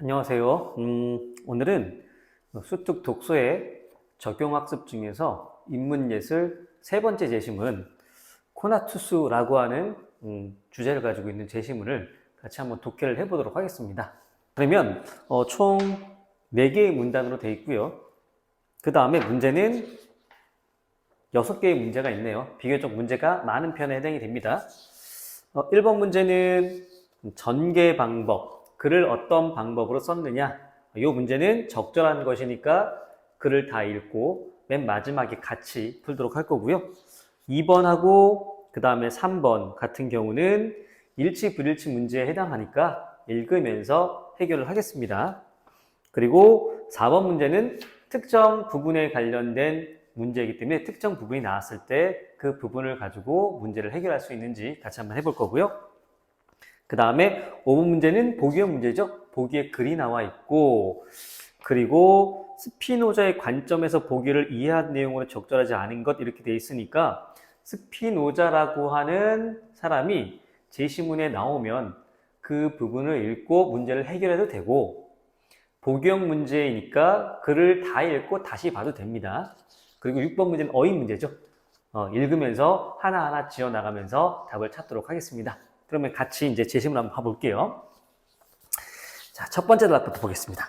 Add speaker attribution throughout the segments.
Speaker 1: 안녕하세요. 오늘은 수특 독서의 적용학습 중에서 인문예술 세 번째 제시문 코나투스라고 하는 주제를 가지고 있는 제시문을 같이 한번 독해를 해보도록 하겠습니다. 그러면 총 4개의 문단으로 되어 있고요. 그 다음에 문제는 6개의 문제가 있네요. 비교적 문제가 많은 편에 해당이 됩니다. 1번 문제는 전개 방법, 글을 어떤 방법으로 썼느냐. 이 문제는 적절한 것이니까 글을 다 읽고 맨 마지막에 같이 풀도록 할 거고요. 2번하고 그 다음에 3번 같은 경우는 일치 불일치 문제에 해당하니까 읽으면서 해결을 하겠습니다. 그리고 4번 문제는 특정 부분에 관련된 문제이기 때문에 특정 부분이 나왔을 때 그 부분을 가지고 문제를 해결할 수 있는지 같이 한번 해볼 거고요. 그 다음에 5번 문제는 보기형 문제죠. 보기에 글이 나와 있고, 그리고 스피노자의 관점에서 보기를 이해한 내용으로 적절하지 않은 것 이렇게 되어 있으니까 스피노자라고 하는 사람이 제시문에 나오면 그 부분을 읽고 문제를 해결해도 되고, 보기형 문제이니까 글을 다 읽고 다시 봐도 됩니다. 그리고 6번 문제는 어휘 문제죠. 읽으면서 하나하나 지어나가면서 답을 찾도록 하겠습니다. 그러면 같이 이제 제시문 한번 봐볼게요. 자, 첫 번째 답부터 보겠습니다.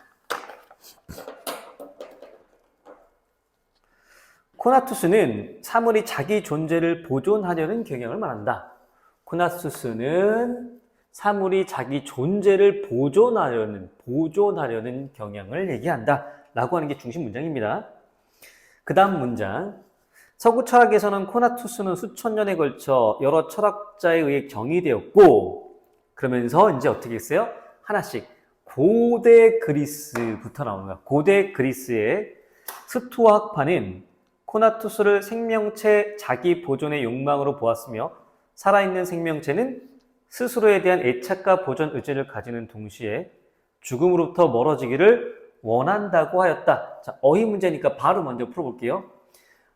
Speaker 1: 코나투스는 사물이 자기 존재를 보존하려는 경향을 말한다. 코나투스는 사물이 자기 존재를 보존하려는 경향을 얘기한다. 라고 하는 게 중심 문장입니다. 그 다음 문장. 서구 철학에서는 코나투스는 수천 년에 걸쳐 여러 철학자에 의해 정의되었고, 그러면서 이제 어떻게 했어요? 하나씩 고대 그리스부터 나오는 거야. 고대 그리스의 스토아 학파는 코나투스를 생명체 자기 보존의 욕망으로 보았으며, 살아있는 생명체는 스스로에 대한 애착과 보존 의지를 가지는 동시에 죽음으로부터 멀어지기를 원한다고 하였다. 자, 어휘 문제니까 바로 먼저 풀어볼게요.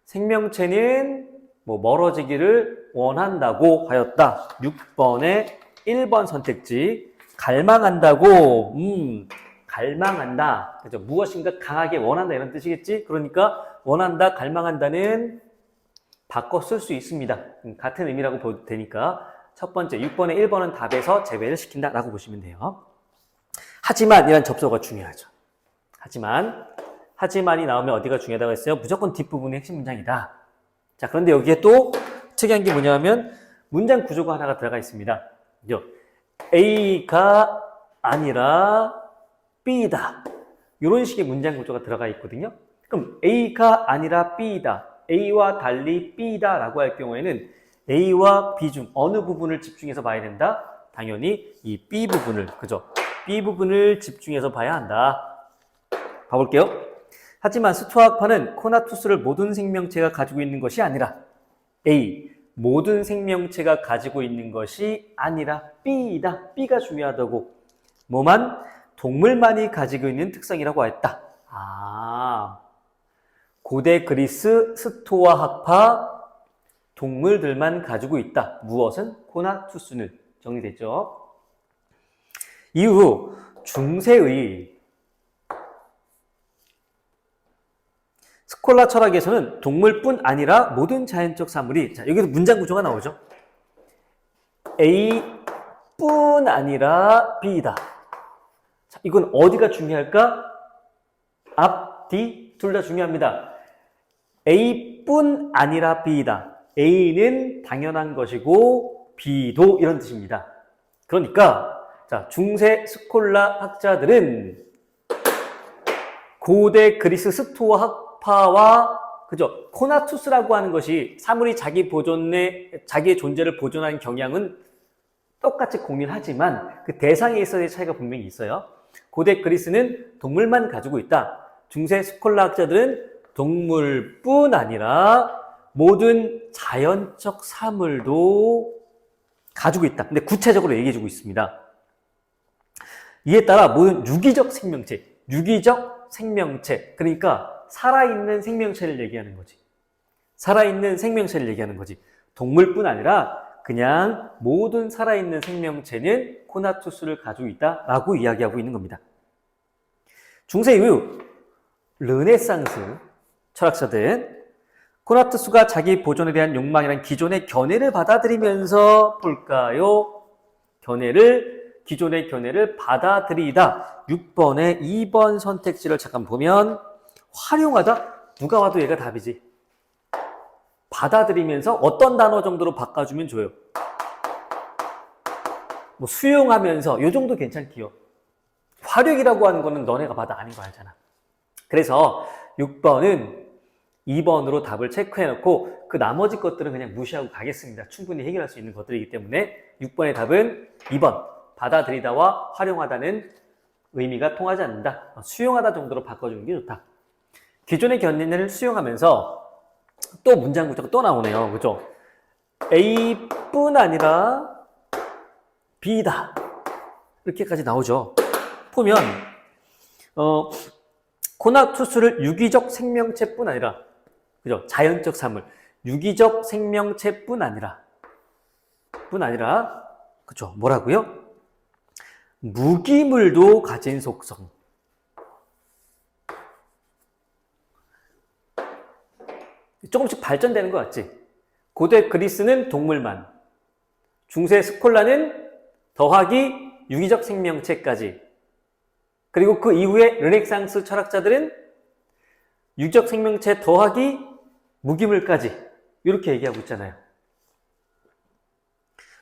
Speaker 1: 생명체는 멀어지기를 원한다고 하였다. 6번의 1번 선택지. 갈망한다고, 갈망한다. 그죠? 무엇인가 강하게 원한다 이런 뜻이겠지? 그러니까 원한다, 갈망한다는 바꿔 쓸 수 있습니다. 같은 의미라고 보도 되니까 첫 번째 6번의 1번은 답에서 제외를 시킨다 라고 보시면 돼요. 하지만 이란 접속어가 중요하죠. 하지만이 나오면 어디가 중요하다고 했어요? 무조건 뒷부분이 핵심 문장이다. 자, 그런데 여기에 또 특이한 게 뭐냐면 문장 구조가 하나가 들어가 있습니다. A가 아니라 B다. 이런 식의 문장 구조가 들어가 있거든요. 그럼 A가 아니라 B다. A와 달리 B다 라고 할 경우에는 A와 B 중 어느 부분을 집중해서 봐야 된다? 당연히 이 B 부분을, 그죠? B 부분을 집중해서 봐야 한다. 봐볼게요. 하지만 스토아 학파는 코나투스를 모든 생명체가 가지고 있는 것이 아니라 A, 모든 생명체가 가지고 있는 것이 아니라 B이다. B가 중요하다고. 뭐만? 동물만이 가지고 있는 특성이라고 했다. 고대 그리스 스토아 학파 동물들만 가지고 있다. 무엇은? 코나투스는. 정리됐죠? 이후 중세의 스콜라 철학에서는 동물뿐 아니라 모든 자연적 사물이, 자, 여기서 문장 구조가 나오죠. A뿐 아니라 B다. 자, 이건 어디가 중요할까? 앞, 뒤, 둘 다 중요합니다. A뿐 아니라 B다. A는 당연한 것이고 B도 이런 뜻입니다. 그러니까 자, 중세 스콜라 학자들은 고대 그리스 스토아 학파와 그죠? 코나투스라고 하는 것이 사물이 자기의 존재를 보존하는 경향은 똑같이 공유하지만 그 대상에 있어서의 차이가 분명히 있어요. 고대 그리스는 동물만 가지고 있다. 중세 스콜라 학자들은 동물뿐 아니라 모든 자연적 사물도 가지고 있다. 근데 구체적으로 얘기해주고 있습니다. 이에 따라 모든 유기적 생명체, 그러니까 살아있는 생명체를 얘기하는 거지. 동물뿐 아니라 그냥 모든 살아있는 생명체는 코나투스를 가지고 있다라고 이야기하고 있는 겁니다. 중세 이후 르네상스 철학자들은 코나투스가 자기 보존에 대한 욕망이란 기존의 견해를 받아들이면서 볼까요? 기존의 견해를 받아들이다. 6번의 2번 선택지를 잠깐 보면 활용하다. 누가 와도 얘가 답이지. 받아들이면서 어떤 단어 정도로 바꿔주면 좋아요. 뭐 수용하면서 요 정도 괜찮기요. 활용이라고 하는 거는 너네가 봐도 아닌 거 알잖아. 그래서 6번은 2번으로 답을 체크해놓고 그 나머지 것들은 그냥 무시하고 가겠습니다. 충분히 해결할 수 있는 것들이기 때문에 6번의 답은 2번 받아들이다와 활용하다는 의미가 통하지 않는다. 수용하다 정도로 바꿔주는 게 좋다. 기존의 견해를 수용하면서 또 문장 구조가 또 나오네요. 그죠? A뿐 아니라 B다. 이렇게까지 나오죠. 보면 코나투스를 유기적 생명체뿐 아니라 그죠? 자연적 사물, 유기적 생명체뿐 아니라 그죠? 뭐라고요? 무기물도 가진 속성. 조금씩 발전되는 것 같지? 고대 그리스는 동물만, 중세 스콜라는 더하기 유기적 생명체까지, 그리고 그 이후에 르네상스 철학자들은 유기적 생명체 더하기 무기물까지 이렇게 얘기하고 있잖아요.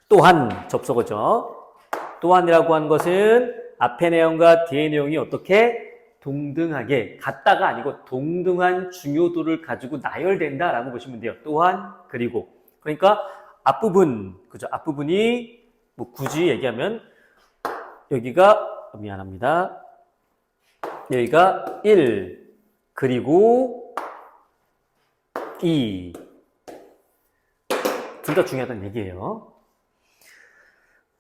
Speaker 1: 또한 접속어죠. 또한이라고 하는 것은 앞의 내용과 뒤의 내용이 어떻게 동등하게, 같다가 아니고 동등한 중요도를 가지고 나열된다라고 보시면 돼요. 또한, 그리고. 그러니까 앞부분, 그죠? 앞부분이 뭐 굳이 얘기하면 여기가 미안합니다. 여기가 1, 그리고 2. 둘 다 중요하다는 얘기예요.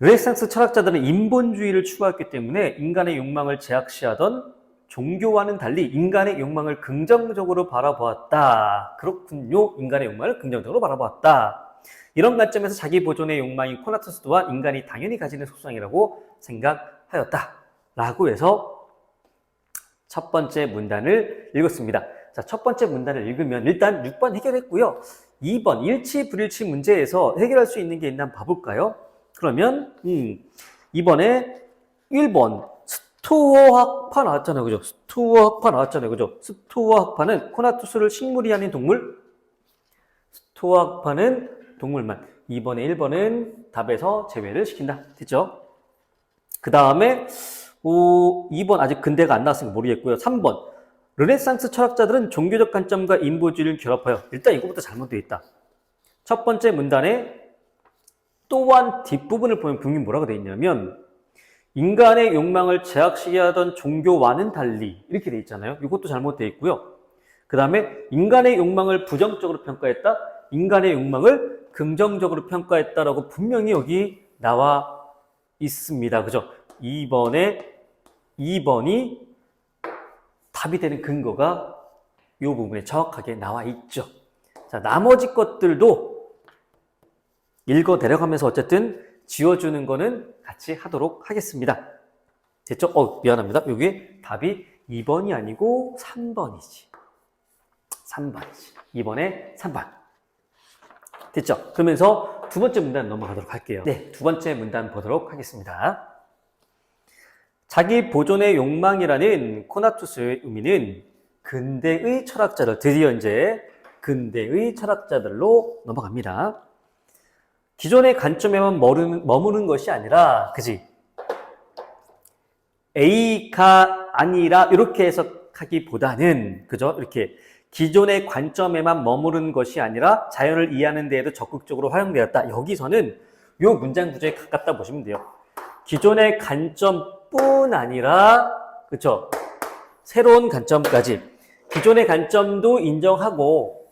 Speaker 1: 르네상스 철학자들은 인본주의를 추구했기 때문에 인간의 욕망을 제약시하던 종교와는 달리 인간의 욕망을 긍정적으로 바라보았다. 그렇군요. 인간의 욕망을 긍정적으로 바라보았다. 이런 관점에서 자기 보존의 욕망인 코나투스 또한 인간이 당연히 가지는 속성이라고 생각하였다. 라고 해서 첫 번째 문단을 읽었습니다. 자, 첫 번째 문단을 읽으면 일단 6번 해결했고요. 2번 일치 불일치 문제에서 해결할 수 있는 게 있나 한번 봐볼까요? 그러면 이번에 1번 스토어 학파 나왔잖아요. 그죠? 스토어 학파 나왔잖아요. 그죠? 스토어 학파는 코나투스를 식물이 아닌 동물? 스토어 학파는 동물만. 2번에 1번은 답에서 제외를 시킨다. 됐죠? 그 다음에 2번 아직 근대가 안 나왔으니까 모르겠고요. 3번 르네상스 철학자들은 종교적 관점과 인본주의를 결합하여. 일단 이거부터 잘못되어 있다. 첫 번째 문단에 또한 뒷부분을 보면 분명히 뭐라고 되어 있냐면 인간의 욕망을 제약시키게 하던 종교와는 달리 이렇게 되어 있잖아요. 이것도 잘못되어 있고요. 그 다음에 인간의 욕망을 부정적으로 평가했다. 인간의 욕망을 긍정적으로 평가했다라고 분명히 여기 나와 있습니다. 그죠? 2번이 답이 되는 근거가 이 부분에 정확하게 나와 있죠. 자, 나머지 것들도 읽어 내려가면서 어쨌든 지워주는 거는 같이 하도록 하겠습니다. 됐죠? 미안합니다. 여기 답이 2번이 아니고 3번이지. 3번이지. 2번에 3번. 됐죠? 그러면서 두 번째 문단 넘어가도록 할게요. 네, 두 번째 문단 보도록 하겠습니다. 자기 보존의 욕망이라는 코나투스의 의미는 근대의 철학자들, 드디어 이제 근대의 철학자들로 넘어갑니다. 기존의 관점에만 머무는 것이 아니라, 그지? A가 아니라, 이렇게 해석하기보다는, 그죠? 이렇게 기존의 관점에만 머무른 것이 아니라 자연을 이해하는 데에도 적극적으로 활용되었다. 여기서는 이 문장 구조에 가깝다 보시면 돼요. 기존의 관점뿐 아니라, 그쵸? 새로운 관점까지. 기존의 관점도 인정하고,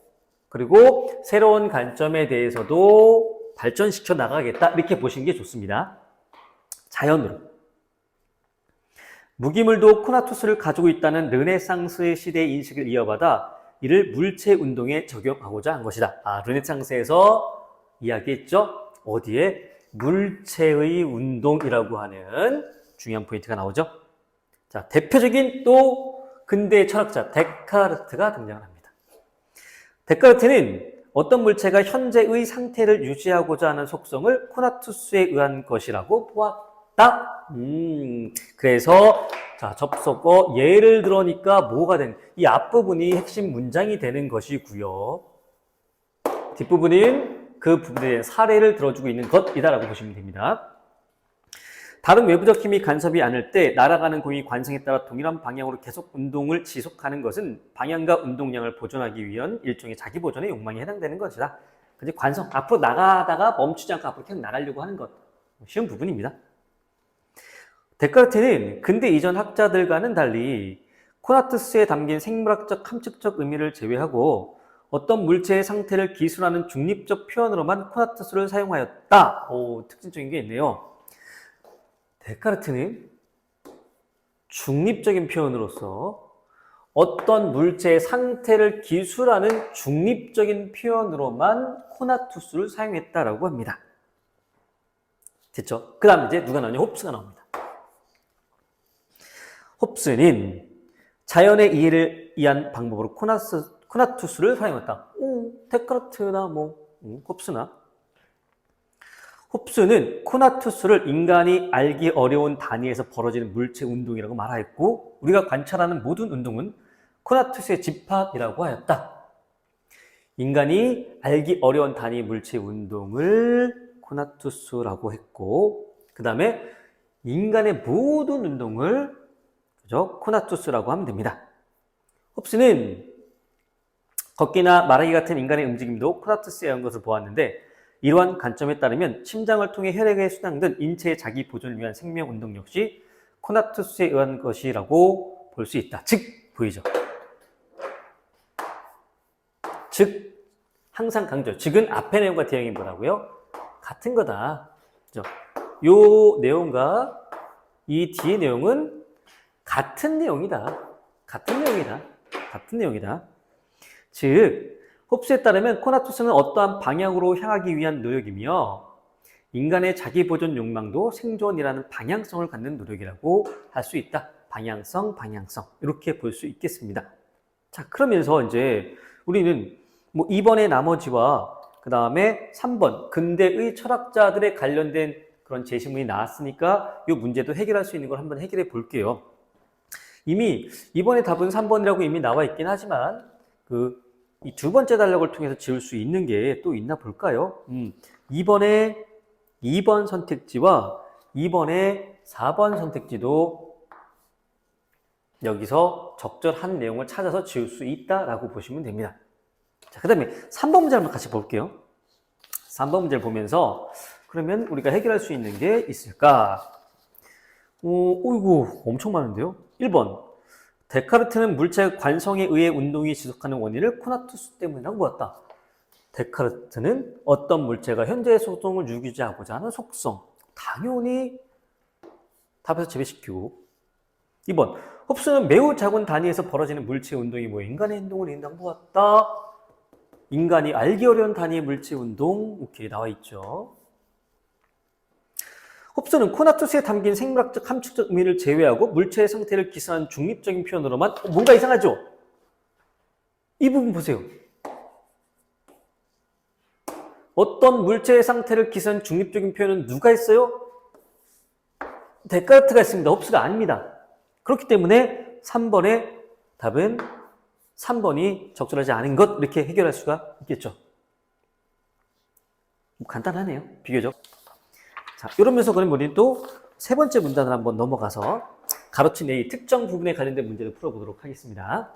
Speaker 1: 그리고 새로운 관점에 대해서도 발전시켜 나가겠다. 이렇게 보시는 게 좋습니다. 자연으로. 무기물도 코나투스를 가지고 있다는 르네상스의 시대의 인식을 이어받아 이를 물체 운동에 적용하고자 한 것이다. 르네상스에서 이야기했죠? 어디에? 물체의 운동이라고 하는 중요한 포인트가 나오죠? 자, 대표적인 또 근대 철학자 데카르트가 등장을 합니다. 데카르트는 어떤 물체가 현재의 상태를 유지하고자 하는 속성을 코나투스에 의한 것이라고 보았다. 그래서 자, 접속어 예를 들어니까 뭐가 된 이 앞부분이 핵심 문장이 되는 것이고요. 뒷부분은 그 부분에 대한 사례를 들어주고 있는 것이다라고 보시면 됩니다. 다른 외부적 힘이 간섭이 않을 때 날아가는 공이 관성에 따라 동일한 방향으로 계속 운동을 지속하는 것은 방향과 운동량을 보존하기 위한 일종의 자기 보존의 욕망에 해당되는 것이다. 근데 관성, 앞으로 나가다가 멈추지 않고 앞으로 계속 나가려고 하는 것. 쉬운 부분입니다. 데카르트는 근대 이전 학자들과는 달리 코나투스에 담긴 생물학적 함축적 의미를 제외하고 어떤 물체의 상태를 기술하는 중립적 표현으로만 코나투스를 사용하였다. 특징적인 게 있네요. 데카르트는 중립적인 표현으로서 어떤 물체의 상태를 기술하는 중립적인 표현으로만 코나투스를 사용했다라고 합니다. 됐죠? 그 다음에 이제 누가 나오냐? 홉스가 나옵니다. 홉스는 자연의 이해를 위한 방법으로 코나투스를 사용했다. 데카르트나 홉스나. 홉스는 코나투스를 인간이 알기 어려운 단위에서 벌어지는 물체 운동이라고 말하였고 우리가 관찰하는 모든 운동은 코나투스의 집합이라고 하였다. 인간이 알기 어려운 단위 물체 운동을 코나투스라고 했고 그 다음에 인간의 모든 운동을 그죠? 코나투스라고 하면 됩니다. 홉스는 걷기나 말하기 같은 인간의 움직임도 코나투스에 의한 것을 보았는데 이러한 관점에 따르면 심장을 통해 혈액에 순환된 인체의 자기 보존을 위한 생명 운동 역시 코나투스에 의한 것이라고 볼 수 있다. 즉, 보이죠? 즉, 항상 강조. 즉은 앞의 내용과 뒤의 내용이 뭐라고요? 같은 거다. 그죠? 요 내용과 이 뒤의 내용은 같은 내용이다. 같은 내용이다. 같은 내용이다. 즉, 홉스에 따르면 코나투스는 어떠한 방향으로 향하기 위한 노력이며 인간의 자기 보존 욕망도 생존이라는 방향성을 갖는 노력이라고 할 수 있다. 방향성. 이렇게 볼 수 있겠습니다. 자, 그러면서 이제 우리는 2번의 나머지와 그 다음에 3번 근대의 철학자들에 관련된 그런 제시문이 나왔으니까 이 문제도 해결할 수 있는 걸 한번 해결해 볼게요. 이미 이번의 답은 3번이라고 이미 나와 있긴 하지만 이 두 번째 단락을 통해서 지울 수 있는 게 또 있나 볼까요? 2번의 2번 선택지와 2번의 4번 선택지도 여기서 적절한 내용을 찾아서 지울 수 있다라고 보시면 됩니다. 자, 그 다음에 3번 문제 한번 같이 볼게요. 3번 문제를 보면서 그러면 우리가 해결할 수 있는 게 있을까? 어이구, 엄청 많은데요? 1번. 데카르트는 물체의 관성에 의해 운동이 지속하는 원인을 코나투스 때문이라고 보았다. 데카르트는 어떤 물체가 현재의 속성을 유지하고자 하는 속성. 당연히 답에서 제외시키고. 2번. 홉스는 매우 작은 단위에서 벌어지는 물체 운동이 인간의 행동을 인다고 보았다. 인간이 알기 어려운 단위의 물체 운동. 오케이, 나와 있죠. 홉스는 코나투스에 담긴 생물학적 함축적 의미를 제외하고 물체의 상태를 기술하는 중립적인 표현으로만 뭔가 이상하죠? 이 부분 보세요. 어떤 물체의 상태를 기술하는 중립적인 표현은 누가 했어요? 데카르트가 했습니다. 홉스가 아닙니다. 그렇기 때문에 3번의 답은 3번이 적절하지 않은 것 이렇게 해결할 수가 있겠죠. 간단하네요. 비교적. 자, 이러면서 그럼 우리는 또 세 번째 문단을 한번 넘어가서 가로친 A 특정 부분에 관련된 문제를 풀어보도록 하겠습니다.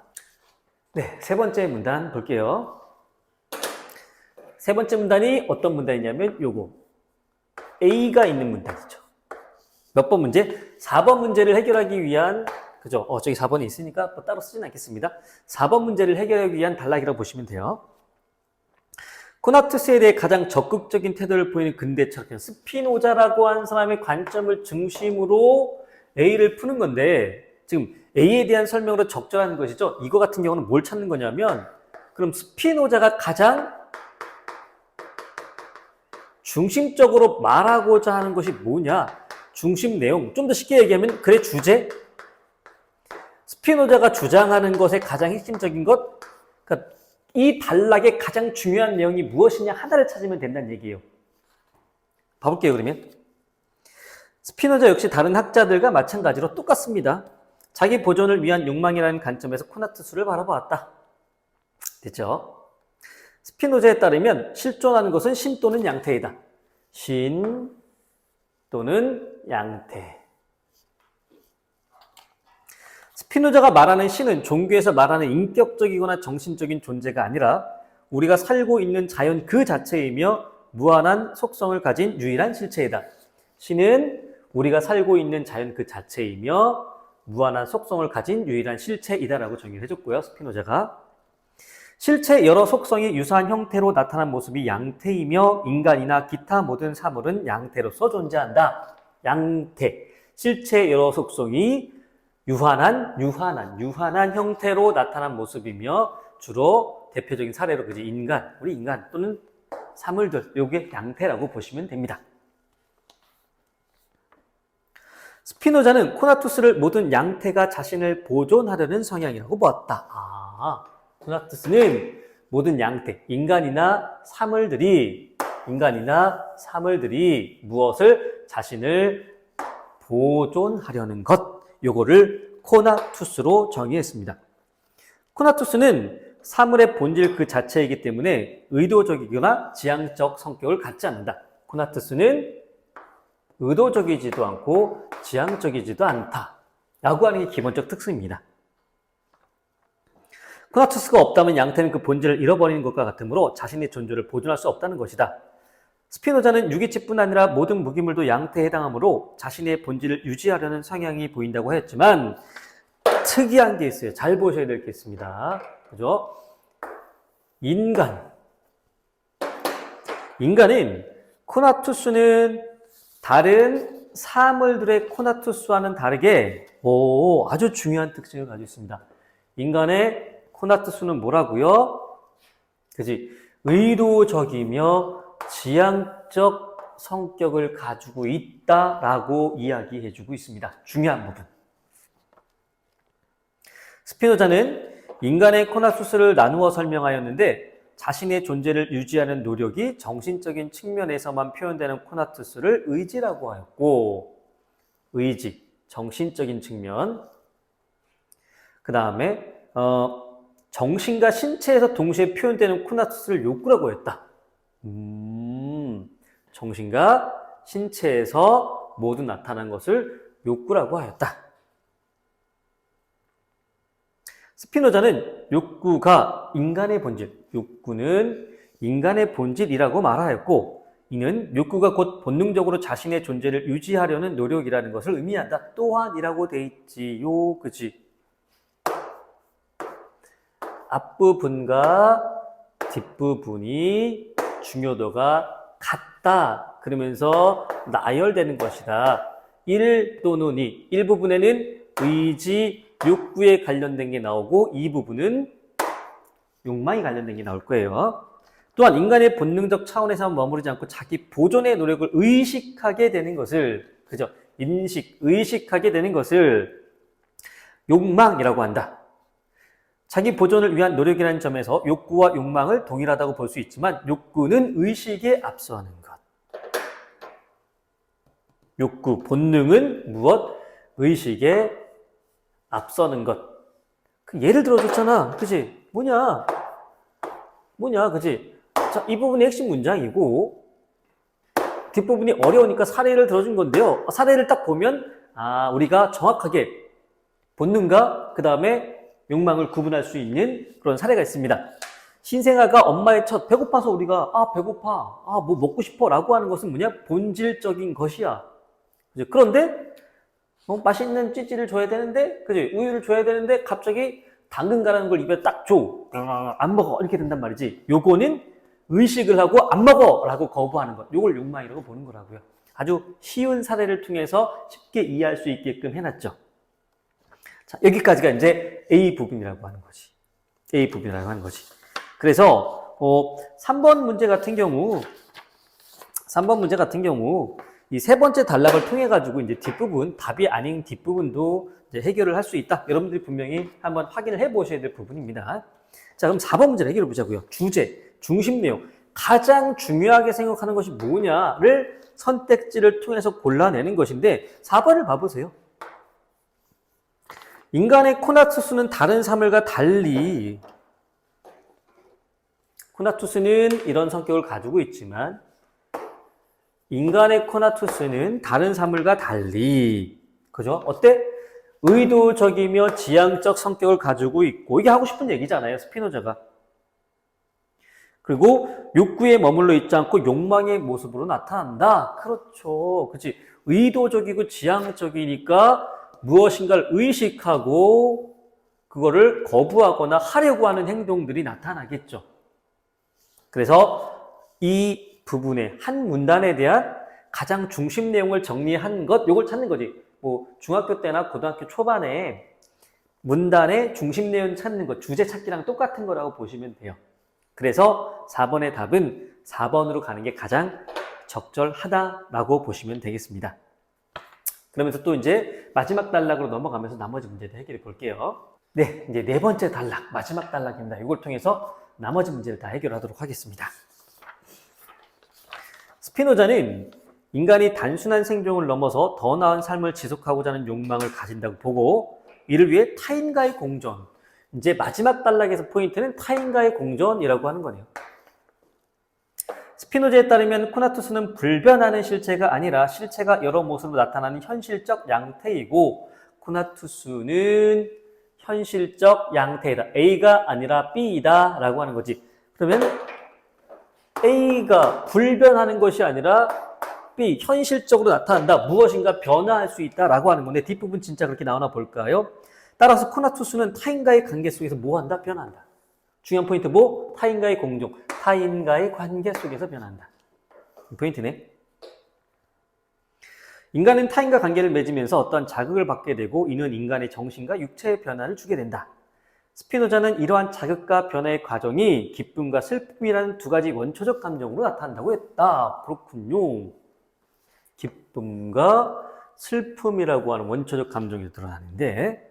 Speaker 1: 네, 세 번째 문단 볼게요. 세 번째 문단이 어떤 문단이냐면 요거 A가 있는 문단이죠. 몇 번 문제? 4번 문제를 해결하기 위한 그죠? 저기 4번이 있으니까 뭐 따로 쓰진 않겠습니다. 4번 문제를 해결하기 위한 단락이라고 보시면 돼요. 코나투스에 대해 가장 적극적인 태도를 보이는 근대 철학자 스피노자라고 하는 사람의 관점을 중심으로 A를 푸는 건데 지금 A에 대한 설명으로 적절한 것이죠. 이거 같은 경우는 뭘 찾는 거냐면 그럼 스피노자가 가장 중심적으로 말하고자 하는 것이 뭐냐? 중심 내용, 좀 더 쉽게 얘기하면 글의 주제? 스피노자가 주장하는 것의 가장 핵심적인 것, 그러니까 이 단락의 가장 중요한 내용이 무엇이냐 하나를 찾으면 된다는 얘기예요. 봐볼게요, 그러면. 스피노자 역시 다른 학자들과 마찬가지로 똑같습니다. 자기 보존을 위한 욕망이라는 관점에서 코나투스를 바라보았다. 됐죠? 스피노자에 따르면 실존하는 것은 신 또는 양태이다. 신 또는 양태. 스피노자가 말하는 신은 종교에서 말하는 인격적이거나 정신적인 존재가 아니라 우리가 살고 있는 자연 그 자체이며 무한한 속성을 가진 유일한 실체이다. 신은 우리가 살고 있는 자연 그 자체이며 무한한 속성을 가진 유일한 실체이다라고 정의를 해줬고요. 스피노자가. 실체 여러 속성이 유사한 형태로 나타난 모습이 양태이며 인간이나 기타 모든 사물은 양태로서 존재한다. 양태. 실체 여러 속성이 유한한 형태로 나타난 모습이며 주로 대표적인 사례로 그지 우리 인간 또는 사물들, 요게 양태라고 보시면 됩니다. 스피노자는 코나투스를 모든 양태가 자신을 보존하려는 성향이라고 보았다. 코나투스는 모든 양태, 인간이나 사물들이 무엇을 자신을 보존하려는 것, 요거를 코나투스로 정의했습니다. 코나투스는 사물의 본질 그 자체이기 때문에 의도적이거나 지향적 성격을 갖지 않는다. 코나투스는 의도적이지도 않고 지향적이지도 않다. 라고 하는 게 기본적 특성입니다. 코나투스가 없다면 양태는 그 본질을 잃어버리는 것과 같으므로 자신의 존재를 보존할 수 없다는 것이다. 스피노자는 유기체뿐 아니라 모든 무기물도 양태에 해당하므로 자신의 본질을 유지하려는 성향이 보인다고 했지만 특이한 게 있어요. 잘 보셔야 될 게 있습니다. 그죠? 인간은 코나투스는 다른 사물들의 코나투스와는 다르게 아주 중요한 특징을 가지고 있습니다. 인간의 코나투스는 뭐라고요? 그지? 의도적이며 지향적 성격을 가지고 있다라고 이야기해주고 있습니다. 중요한 부분. 스피노자는 인간의 코나투스를 나누어 설명하였는데 자신의 존재를 유지하는 노력이 정신적인 측면에서만 표현되는 코나투스를 의지라고 하였고, 의지, 정신적인 측면. 그 다음에 정신과 신체에서 동시에 표현되는 코나투스를 욕구라고 했다. 정신과 신체에서 모두 나타난 것을 욕구라고 하였다. 스피노자는 욕구가 인간의 본질, 욕구는 인간의 본질이라고 말하였고, 이는 욕구가 곧 본능적으로 자신의 존재를 유지하려는 노력이라는 것을 의미한다. 또한이라고 돼 있지요. 그치? 앞부분과 뒷부분이 중요도가 같다. 그러면서 나열되는 것이다. 1 또는 2. 1부분에는 의지, 욕구에 관련된 게 나오고 이 부분은 욕망에 관련된 게 나올 거예요. 또한 인간의 본능적 차원에서 머무르지 않고 자기 보존의 노력을 의식하게 되는 것을, 그죠? 의식하게 되는 것을 욕망이라고 한다. 자기 보존을 위한 노력이라는 점에서 욕구와 욕망을 동일하다고 볼 수 있지만 욕구는 의식에 앞서는 것. 욕구, 본능은 무엇? 의식에 앞서는 것. 예를 들어줬잖아. 그치? 뭐냐, 그치? 자, 이 부분이 핵심 문장이고, 뒷부분이 어려우니까 사례를 들어준 건데요. 사례를 딱 보면, 우리가 정확하게 본능과 그 다음에 욕망을 구분할 수 있는 그런 사례가 있습니다. 신생아가 엄마의 배고파서 우리가, 배고파, 뭐 먹고 싶어 라고 하는 것은 뭐냐? 본질적인 것이야. 그치? 그런데, 맛있는 찌찌를 줘야 되는데, 그지? 우유를 줘야 되는데, 갑자기 당근 가라는 걸 입에 딱 줘. 안 먹어. 이렇게 된단 말이지. 요거는 의식을 하고 안 먹어. 라고 거부하는 것. 요걸 욕망이라고 보는 거라고요. 아주 쉬운 사례를 통해서 쉽게 이해할 수 있게끔 해놨죠. 자, 여기까지가 이제 A 부분이라고 하는 거지. A 부분이라고 하는 거지. 그래서, 3번 문제 같은 경우, 이 세 번째 단락을 통해 가지고 이제 뒷부분, 답이 아닌 뒷부분도 이제 해결을 할 수 있다. 여러분들이 분명히 한번 확인을 해 보셔야 될 부분입니다. 자, 그럼 4번 문제를 해결해 보자고요. 주제, 중심 내용. 가장 중요하게 생각하는 것이 뭐냐를 선택지를 통해서 골라내는 것인데 4번을 봐보세요. 인간의 코나투스는 다른 사물과 달리 코나투스는 이런 성격을 가지고 있지만 인간의 코나투스는 다른 사물과 달리 그죠? 어때? 의도적이며 지향적 성격을 가지고 있고 이게 하고 싶은 얘기잖아요. 스피노자가. 그리고 욕구에 머물러 있지 않고 욕망의 모습으로 나타난다. 그렇죠. 그렇지. 의도적이고 지향적이니까 무엇인가를 의식하고 그거를 거부하거나 하려고 하는 행동들이 나타나겠죠. 그래서 이 부분의 한 문단에 대한 가장 중심 내용을 정리한 것, 요걸 찾는 거지. 뭐 중학교 때나 고등학교 초반에 문단의 중심 내용 찾는 것, 주제 찾기랑 똑같은 거라고 보시면 돼요. 그래서 4번의 답은 4번으로 가는 게 가장 적절하다라고 보시면 되겠습니다. 그러면서 또 이제 마지막 단락으로 넘어가면서 나머지 문제도 해결해 볼게요. 네, 이제 네 번째 단락, 마지막 단락입니다. 이걸 통해서 나머지 문제를 다 해결하도록 하겠습니다. 스피노자는 인간이 단순한 생존을 넘어서 더 나은 삶을 지속하고자 하는 욕망을 가진다고 보고 이를 위해 타인과의 공존, 이제 마지막 단락에서 포인트는 타인과의 공존이라고 하는 거네요. 스피노자에 따르면 코나투스는 불변하는 실체가 아니라 실체가 여러 모습으로 나타나는 현실적 양태이고 코나투스는 현실적 양태이다. A가 아니라 B이다 라고 하는 거지. 그러면 A가 불변하는 것이 아니라 B, 현실적으로 나타난다. 무엇인가 변화할 수 있다라고 하는 건데 뒷부분 진짜 그렇게 나오나 볼까요? 따라서 코나투스는 타인과의 관계 속에서 뭐한다? 변한다. 중요한 포인트 뭐? 타인과의 공존, 타인과의 관계 속에서 변한다. 포인트네. 인간은 타인과 관계를 맺으면서 어떤 자극을 받게 되고 이는 인간의 정신과 육체의 변화를 주게 된다. 스피노자는 이러한 자극과 변화의 과정이 기쁨과 슬픔이라는 두 가지 원초적 감정으로 나타난다고 했다. 그렇군요. 기쁨과 슬픔이라고 하는 원초적 감정이 드러나는데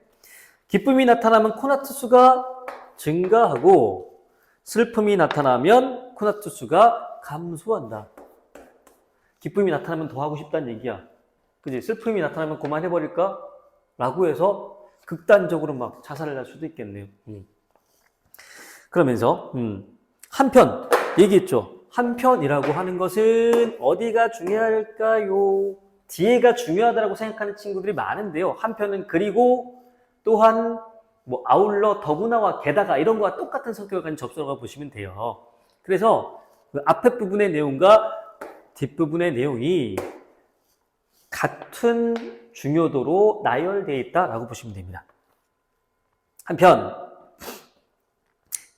Speaker 1: 기쁨이 나타나면 코나투스가 증가하고 슬픔이 나타나면 코나투스가 감소한다. 기쁨이 나타나면 더 하고 싶다는 얘기야. 그지? 슬픔이 나타나면 그만해버릴까? 라고 해서 극단적으로 막 자살을 할 수도 있겠네요. 그러면서 한편 얘기했죠. 한편이라고 하는 것은 어디가 중요할까요? 뒤에가 중요하다고 생각하는 친구들이 많은데요. 한편은 그리고 또한 뭐 아울러 더구나와 게다가 이런 거와 똑같은 성격을 가진 접속어가 보시면 돼요. 그래서 그 앞에 부분의 내용과 뒷부분의 내용이 같은 중요도로 나열되어 있다라고 보시면 됩니다. 한편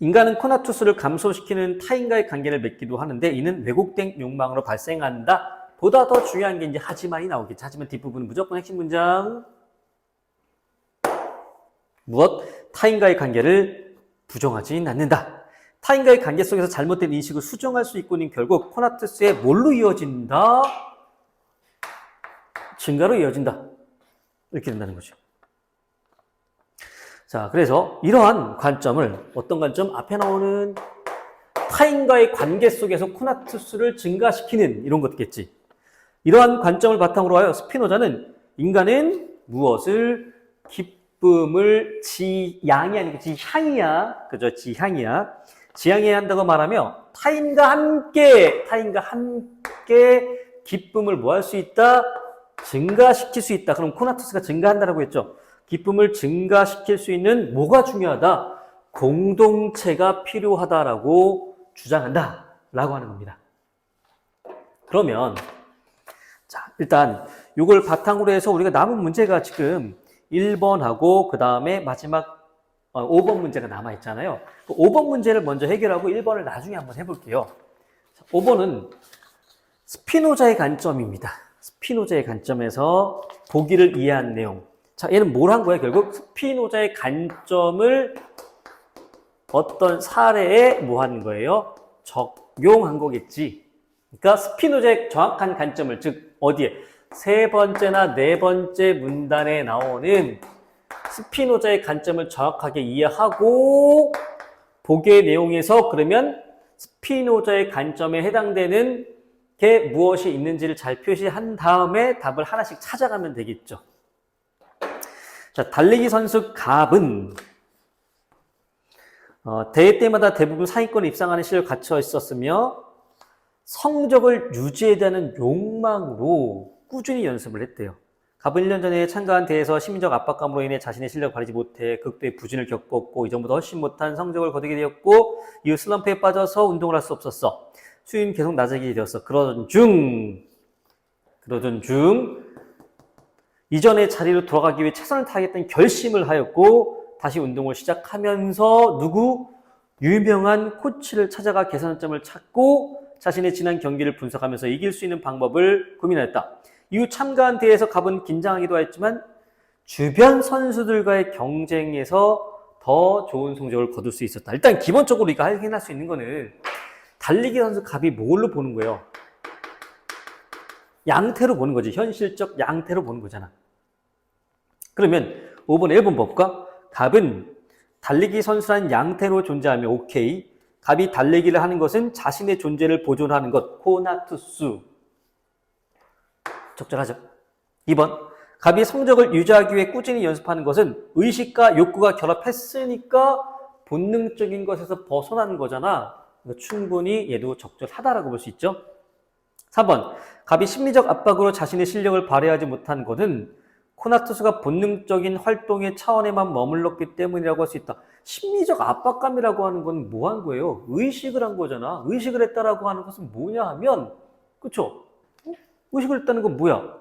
Speaker 1: 인간은 코나투스를 감소시키는 타인과의 관계를 맺기도 하는데 이는 왜곡된 욕망으로 발생한다. 보다 더 중요한 게 이제 하지만이 나오겠죠. 하지만 뒷부분은 무조건 핵심 문장. 무엇? 타인과의 관계를 부정하지는 않는다. 타인과의 관계 속에서 잘못된 인식을 수정할 수 있고는 결국 코나투스의 뭘로 이어진다? 증가로 이어진다. 이렇게 된다는 거죠. 자, 그래서 이러한 관점을 어떤 관점? 앞에 나오는 타인과의 관계 속에서 코나투스를 증가시키는 이런 것겠지. 이러한 관점을 바탕으로 하여 스피노자는 인간은 무엇을 기쁨을 지향이 아니고 지향이야. 그죠? 지향이야. 지향해야 한다고 말하며 타인과 함께 기쁨을 뭐 할 수 있다? 증가시킬 수 있다. 그럼 코나투스가 증가한다라고 했죠. 기쁨을 증가시킬 수 있는 뭐가 중요하다? 공동체가 필요하다라고 주장한다. 라고 하는 겁니다. 그러면 자, 일단 이걸 바탕으로 해서 우리가 남은 문제가 지금 1번하고 그 다음에 마지막 5번 문제가 남아있잖아요. 그 5번 문제를 먼저 해결하고 1번을 나중에 한번 해볼게요. 5번은 스피노자의 관점입니다. 스피노자의 관점에서 보기를 이해한 내용. 자, 얘는 뭘 한 거야? 결국 스피노자의 관점을 어떤 사례에 뭐 한 거예요? 적용한 거겠지. 그러니까 스피노자의 정확한 관점을, 즉 어디에? 세 번째나 네 번째 문단에 나오는 스피노자의 관점을 정확하게 이해하고 보기의 내용에서 그러면 스피노자의 관점에 해당되는 게 무엇이 있는지를 잘 표시한 다음에 답을 하나씩 찾아가면 되겠죠. 자, 달리기 선수 갑은 대회 때마다 대부분 상위권에 입상하는 실력을 갖춰 있었으며 성적을 유지해야 되는 욕망으로 꾸준히 연습을 했대요. 갑은 1년 전에 참가한 대회에서 심리적 압박감으로 인해 자신의 실력을 발휘하지 못해 극도의 부진을 겪었고 이전보다 훨씬 못한 성적을 거두게 되었고 이후 슬럼프에 빠져서 운동을 할 수 없었어. 수위는 계속 낮아지게 되었어. 그러던 중 이전의 자리로 돌아가기 위해 최선을 다하겠다는 결심을 하였고 다시 운동을 시작하면서 유명한 코치를 찾아가 개선점을 찾고 자신의 지난 경기를 분석하면서 이길 수 있는 방법을 고민하였다. 이후 참가한 대회에서 갑은 긴장하기도 했지만 주변 선수들과의 경쟁에서 더 좋은 성적을 거둘 수 있었다. 일단 기본적으로 우리가 확인할 수 있는 거는 달리기 선수 갑이 뭘로 보는 거예요? 양태로 보는 거지. 현실적 양태로 보는 거잖아. 그러면 5번 1번 볼까? 갑은 달리기 선수란 양태로 존재하며 오케이. 갑이 달리기를 하는 것은 자신의 존재를 보존하는 것. 코나투스. 적절하죠. 2번. 갑이 성적을 유지하기 위해 꾸준히 연습하는 것은 의식과 욕구가 결합했으니까 본능적인 것에서 벗어나는 거잖아. 충분히 얘도 적절하다라고 볼 수 있죠. 3번. 갑이 심리적 압박으로 자신의 실력을 발휘하지 못한 것은 코나투스가 본능적인 활동의 차원에만 머물렀기 때문이라고 할 수 있다. 심리적 압박감이라고 하는 건 뭐 한 거예요? 의식을 한 거잖아. 의식을 했다라고 하는 것은 뭐냐 하면, 그쵸? 의식을 했다는 건 뭐야?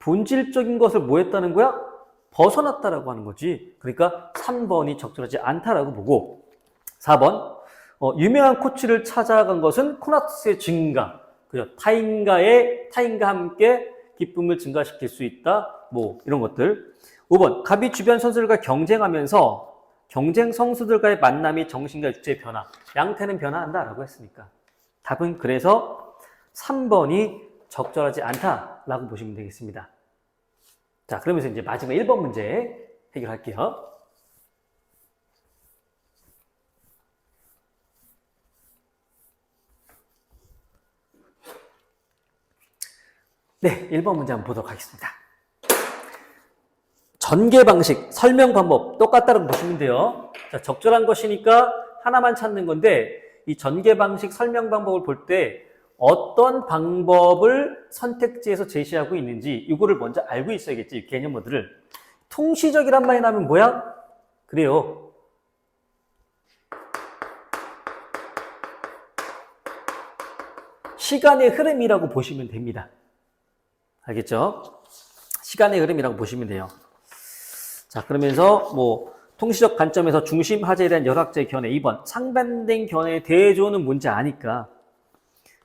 Speaker 1: 본질적인 것을 뭐 했다는 거야? 벗어났다라고 하는 거지. 그러니까 3번이 적절하지 않다라고 보고 4번. 유명한 코치를 찾아간 것은 코나투스의 증가. 그죠? 타인과 함께 기쁨을 증가시킬 수 있다. 뭐 이런 것들. 5번. 갑이 주변 선수들과 경쟁하면서 경쟁 선수들과의 만남이 정신과 육체의 변화, 양태는 변화한다라고 했으니까 답은 그래서 3번이 적절하지 않다라고 보시면 되겠습니다. 자, 그러면서 이제 마지막 1번 문제 해결할게요. 네, 1번 문제 한번 보도록 하겠습니다. 전개 방식, 설명 방법 똑같다고 보시면 돼요. 자, 적절한 것이니까 하나만 찾는 건데 이 전개 방식, 설명 방법을 볼 때 어떤 방법을 선택지에서 제시하고 있는지 이거를 먼저 알고 있어야겠지, 이 개념어들을. 통시적이란 말이 나면 뭐야? 그래요. 시간의 흐름이라고 보시면 됩니다. 알겠죠? 시간의 흐름이라고 보시면 돼요. 자, 그러면서 뭐 통시적 관점에서 중심 화제에 대한 여러 학자의 견해. 2번 상반된 견해의 대조는 뭔지 아니까.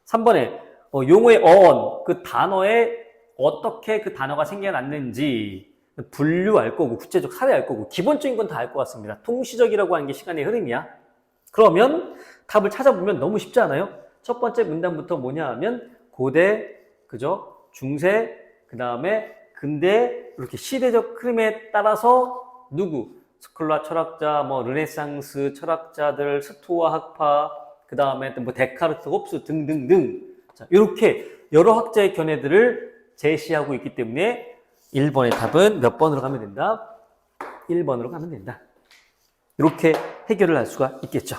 Speaker 1: 3번에 용어의 어원, 그 단어에 어떻게 그 단어가 생겨났는지 분류 알 거고 구체적 사례 알 거고 기본적인 건 다 알 것 같습니다. 통시적이라고 하는 게 시간의 흐름이야. 그러면 답을 찾아보면 너무 쉽지 않아요? 첫 번째 문단부터 뭐냐 하면 고대, 그죠? 중세, 그 다음에 근대, 이렇게 시대적 흐름에 따라서 스콜라 철학자, 뭐 르네상스 철학자들, 스토아 학파, 그 다음에 뭐 데카르트, 홉스 등등등. 자, 이렇게 여러 학자의 견해들을 제시하고 있기 때문에 1번의 답은 몇 번으로 가면 된다? 1번으로 가면 된다. 이렇게 해결을 할 수가 있겠죠.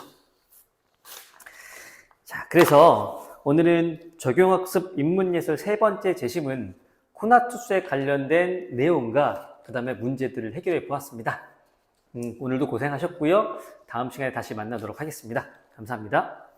Speaker 1: 자, 그래서 오늘은 적용학습 인문예술 세 번째 제심은 코나투스에 관련된 내용과 그 다음에 문제들을 해결해 보았습니다. 오늘도 고생하셨고요. 다음 시간에 다시 만나도록 하겠습니다. 감사합니다.